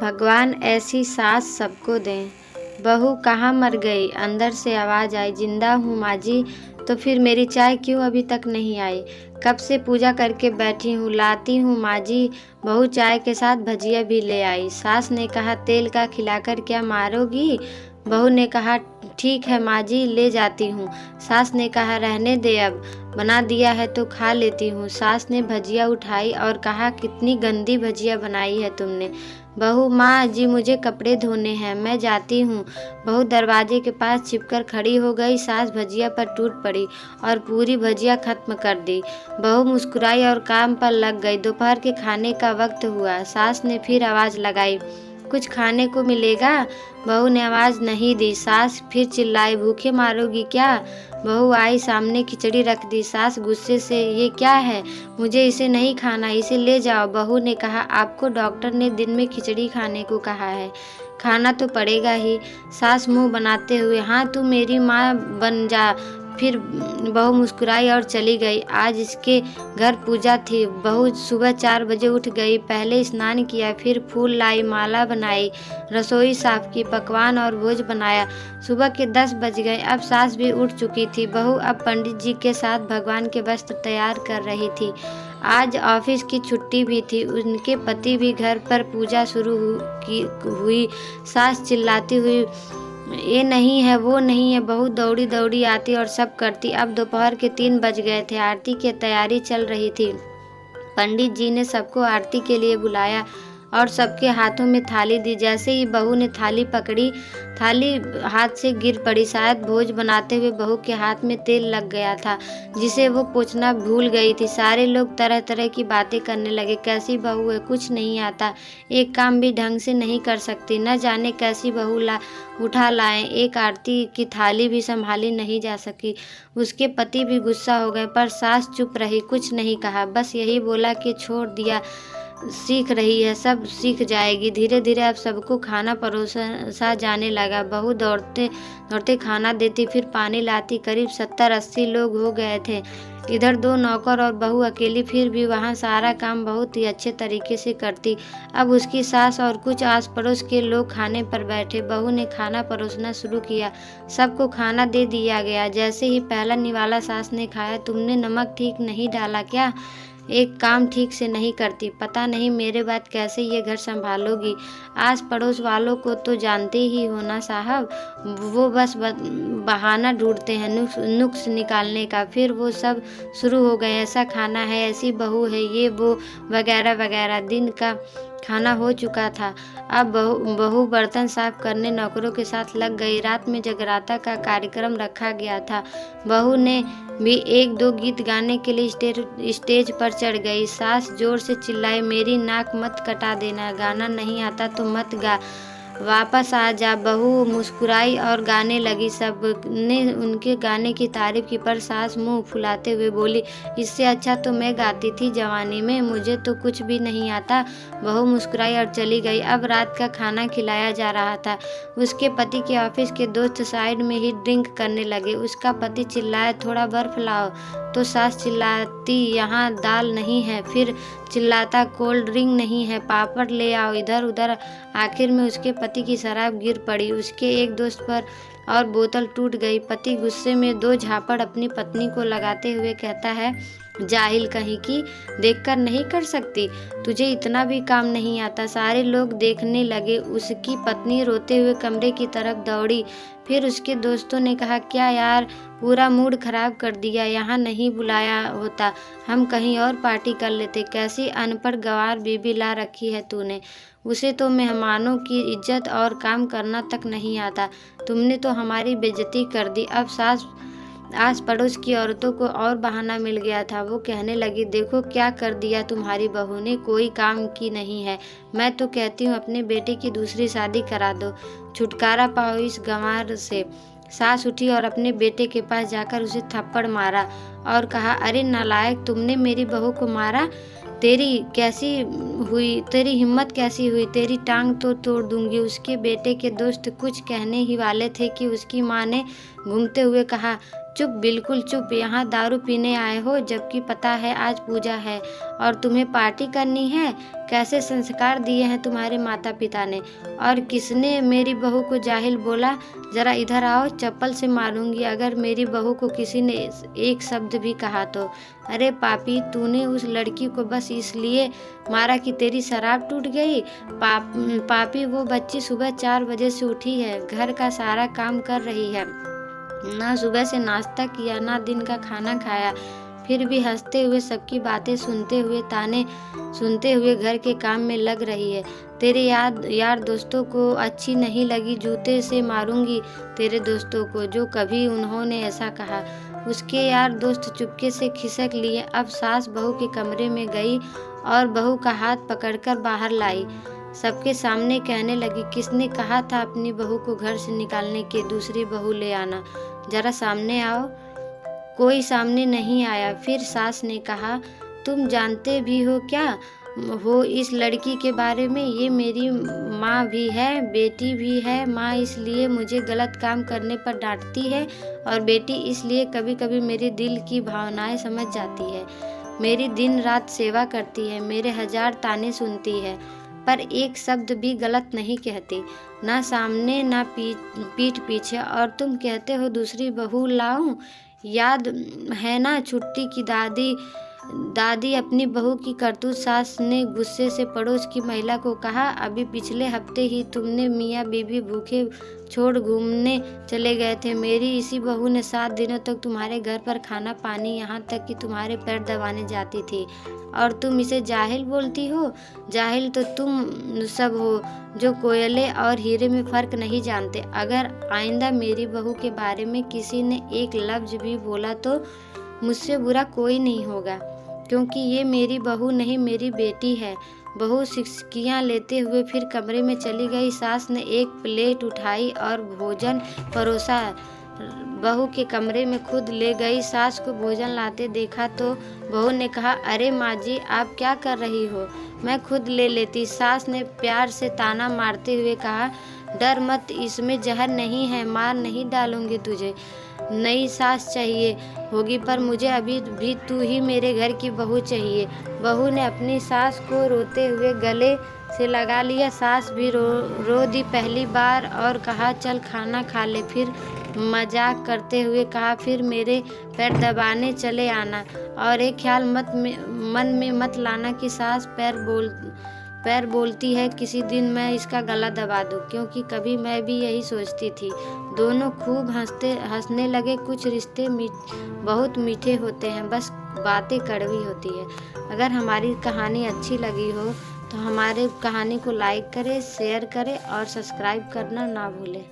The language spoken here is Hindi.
भगवान ऐसी सास सबको दें। बहू कहाँ मर गई? अंदर से आवाज़ आई। जिंदा हूँ माँ जी। तो फिर मेरी चाय क्यों अभी तक नहीं आई? कब से पूजा करके बैठी हूँ, लाती हूँ माँ जी। बहू चाय के साथ भजिया भी ले आई। सास ने कहा, तेल का खिलाकर क्या मारोगी? बहू ने कहा, ठीक है माँ जी, ले जाती हूँ। सास ने कहा, रहने दे, अब बना दिया है तो खा लेती हूँ। सास ने भजिया उठाई और कहा, कितनी गंदी भजिया बनाई है तुमने। बहू, माँ जी मुझे कपड़े धोने हैं, मैं जाती हूँ। बहू दरवाजे के पास छिपकर खड़ी हो गई। सास भजिया पर टूट पड़ी और पूरी भजिया खत्म कर दी। बहू मुस्कुराई और काम पर लग गई। दोपहर के खाने का वक्त हुआ। सास ने फिर आवाज़ लगाई, कुछ खाने को मिलेगा? बहू ने आवाज़ नहीं दी। सास फिर चिल्लाई, भूखे मारोगी क्या? बहू आई, सामने खिचड़ी रख दी। सास गुस्से से, ये क्या है? मुझे इसे नहीं खाना, इसे ले जाओ। बहू ने कहा, आपको डॉक्टर ने दिन में खिचड़ी खाने को कहा है, खाना तो पड़ेगा ही। सास मुंह बनाते हुए, हाँ तू मेरी माँ बन जा। फिर बहू मुस्कुराई और चली गई। आज इसके घर पूजा थी। बहू सुबह 4 बजे उठ गई। पहले स्नान किया, फिर फूल लाई, माला बनाई, रसोई साफ की, पकवान और भोज बनाया। सुबह के 10 बज गए। अब सास भी उठ चुकी थी। बहू अब पंडित जी के साथ भगवान के वस्त्र तैयार कर रही थी। आज ऑफिस की छुट्टी भी थी। उनके पति भी घर पर पूजा शुरू हुई। सास चिल्लाती हुई, ये नहीं है, वो नहीं है। बहू दौड़ी दौड़ी आती और सब करती। अब दोपहर के 3 बज गए थे। आरती की तैयारी चल रही थी। पंडित जी ने सबको आरती के लिए बुलाया और सबके हाथों में थाली दी। जैसे ही बहू ने थाली पकड़ी, थाली हाथ से गिर पड़ी। शायद भोज बनाते हुए बहू के हाथ में तेल लग गया था, जिसे वो पोंछना भूल गई थी। सारे लोग तरह तरह की बातें करने लगे। कैसी बहू है, कुछ नहीं आता, एक काम भी ढंग से नहीं कर सकती, न जाने कैसी बहू उठा लाएं, एक आरती की थाली भी संभाली नहीं जा सकी। उसके पति भी गुस्सा हो गए, पर सास चुप रही, कुछ नहीं कहा। बस यही बोला कि छोड़ दिया, सीख रही है, सब सीख जाएगी। धीरे धीरे अब सबको खाना परोसा जाने लगा। बहू दौड़ते दौड़ते खाना देती, फिर पानी लाती। करीब 70-80 लोग हो गए थे। इधर 2 नौकर और बहू अकेली, फिर भी वहाँ सारा काम बहुत ही अच्छे तरीके से करती। अब उसकी सास और कुछ आस पड़ोस के लोग खाने पर बैठे। बहू ने खाना परोसना शुरू किया। सबको खाना दे दिया गया। जैसे ही पहला निवाला सास ने खाया, तुमने नमक ठीक नहीं डाला क्या? एक काम ठीक से नहीं करती, पता नहीं मेरे बाद कैसे ये घर संभालोगी। आस पड़ोस वालों को तो जानते ही हो ना साहब, वो बस बहाना ढूंढते हैं नुक्स निकालने का। फिर वो सब शुरू हो गए, ऐसा खाना है, ऐसी बहू है, ये वो वगैरह वगैरह। दिन का खाना हो चुका था। अब बहू बर्तन साफ करने नौकरों के साथ लग गई। रात में जगराता का कार्यक्रम रखा गया था। बहू ने भी 1-2 गीत गाने के लिए स्टेज पर चढ़ गई। सास जोर से चिल्लाई, मेरी नाक मत कटा देना, गाना नहीं आता तो मत गा, वापस आ जा। बहू मुस्कुराई और गाने लगी। सब ने उनके गाने की तारीफ की, पर सास मुंह फुलाते हुए बोली, इससे अच्छा तो मैं गाती थी जवानी में, मुझे तो कुछ भी नहीं आता। बहू मुस्कुराई और चली गई। अब रात का खाना खिलाया जा रहा था। उसके पति के ऑफिस के दोस्त साइड में ही ड्रिंक करने लगे। उसका पति चिल्लाया, थोड़ा बर्फ लाओ, तो सास चिल्लाती, यहाँ दाल नहीं है। फिर चिल्लाता, कोल्ड ड्रिंक नहीं है, पापड़ ले आओ। इधर उधर। आखिर में उसके पति की शराब गिर पड़ी। उसके एक दोस्त पर और बोतल टूट गई। पति गुस्से में 2 झापड़ अपनी पत्नी को लगाते हुए कहता है, जाहिल कहीं की, देखकर नहीं कर सकती, तुझे इतना भी काम नहीं आता। सारे लोग देखने लगे। उसकी पत्नी रोते हुए कमरे की तरफ दौड़ी। फिर उसके दोस्तों ने कहा, क्या यार, पूरा मूड खराब कर दिया, यहाँ नहीं बुलाया होता, हम कहीं और पार्टी कर लेते। कैसी अनपढ़ गंवार बीबी ला रखी है तूने, उसे तो मेहमानों की इज्जत और काम करना तक नहीं आता, तुमने तो हमारी बेइज्जती कर दी। अब आस पड़ोस की औरतों को और बहाना मिल गया था। वो कहने लगी, देखो क्या कर दिया तुम्हारी बहू ने, कोई काम की नहीं है। मैं तो कहती हूँ अपने बेटे की दूसरी शादी करा दो, छुटकारा पाओ इस गंवार से। सास उठी और अपने बेटे के पास जाकर उसे थप्पड़ मारा और कहा, अरे नालायक, तुमने मेरी बहू को मारा, तेरी हिम्मत कैसी हुई, तेरी टांग तो तोड़ दूंगी। उसके बेटे के दोस्त कुछ कहने ही वाले थे कि उसकी माँ ने घूमते हुए कहा, चुप, बिल्कुल चुप। यहाँ दारू पीने आए हो जबकि पता है आज पूजा है और तुम्हें पार्टी करनी है। कैसे संस्कार दिए हैं तुम्हारे माता पिता ने। और किसने मेरी बहू को जाहिल बोला? जरा इधर आओ, चप्पल से मारूंगी अगर मेरी बहू को किसी ने एक शब्द भी कहा तो। अरे पापी, तूने उस लड़की को बस इसलिए मारा कि तेरी शराब टूट गई? पापी, वो बच्ची सुबह 4 बजे से उठी है, घर का सारा काम कर रही है, ना सुबह से नाश्ता किया ना दिन का खाना खाया, फिर भी हंसते हुए सबकी बातें सुनते हुए ताने सुनते हुए घर के काम में लग रही है। तेरे यार दोस्तों को अच्छी नहीं लगी, जूते से मारूंगी तेरे दोस्तों को जो कभी उन्होंने ऐसा कहा। उसके यार दोस्त चुपके से खिसक लिए। अब सास बहू के कमरे में गई और बहू का हाथ पकड़कर बाहर लाई। सबके सामने कहने लगी, किसने कहा था अपनी बहू को घर से निकालने के, दूसरी बहू ले आना। जरा सामने आओ। कोई सामने नहीं आया। फिर सास ने कहा, तुम जानते भी हो क्या हो इस लड़की के बारे में? ये मेरी माँ भी है, बेटी भी है। माँ इसलिए मुझे गलत काम करने पर डांटती है और बेटी इसलिए कभी कभी मेरे दिल की भावनाएं समझ जाती है। मेरी दिन रात सेवा करती है, मेरे 1000 ताने सुनती है, पर एक शब्द भी गलत नहीं कहती, ना सामने ना पीठ पीछे। और तुम कहते हो दूसरी बहू लाऊं? याद है ना छुट्टी की दादी अपनी बहू की करतूत। सास ने गुस्से से पड़ोस की महिला को कहा, अभी पिछले हफ्ते ही तुमने मियाँ बीवी भूखे छोड़ घूमने चले गए थे। मेरी इसी बहू ने 7 दिनों तक तुम्हारे घर पर खाना पानी, यहाँ तक कि तुम्हारे पैर दबाने जाती थी, और तुम इसे जाहिल बोलती हो? जाहिल तो तुम सब हो जो कोयले और हीरे में फ़र्क नहीं जानते। अगर आइंदा मेरी बहू के बारे में किसी ने एक लफ्ज़ भी बोला तो मुझसे बुरा कोई नहीं होगा, क्योंकि ये मेरी बहू नहीं, मेरी बेटी है। बहू सिसकियाँ लेते हुए फिर कमरे में चली गई। सास ने एक प्लेट उठाई और भोजन परोसा। बहू के कमरे में खुद ले गई। सास को भोजन लाते देखा तो बहू ने कहा, अरे माँ जी, आप क्या कर रही हो, मैं खुद ले लेती। सास ने प्यार से ताना मारते हुए कहा, डर मत, इसमें जहर नहीं है, मार नहीं डालूंगी तुझे। नई सास चाहिए होगी, पर मुझे अभी भी तू ही मेरे घर की बहू चाहिए। बहू ने अपनी सास को रोते हुए गले से लगा लिया। सास भी रो दी पहली बार और कहा, चल खाना खा ले। फिर मजाक करते हुए कहा, फिर मेरे पैर दबाने चले आना, और एक ख्याल मन में मत लाना कि सास पैर बोलती है किसी दिन मैं इसका गला दबा दूं, क्योंकि कभी मैं भी यही सोचती थी। दोनों खूब हंसने लगे। कुछ रिश्ते बहुत मीठे होते हैं, बस बातें कड़वी होती है। अगर हमारी कहानी अच्छी लगी हो तो हमारे कहानी को लाइक करें, शेयर करें और सब्सक्राइब करना ना भूलें।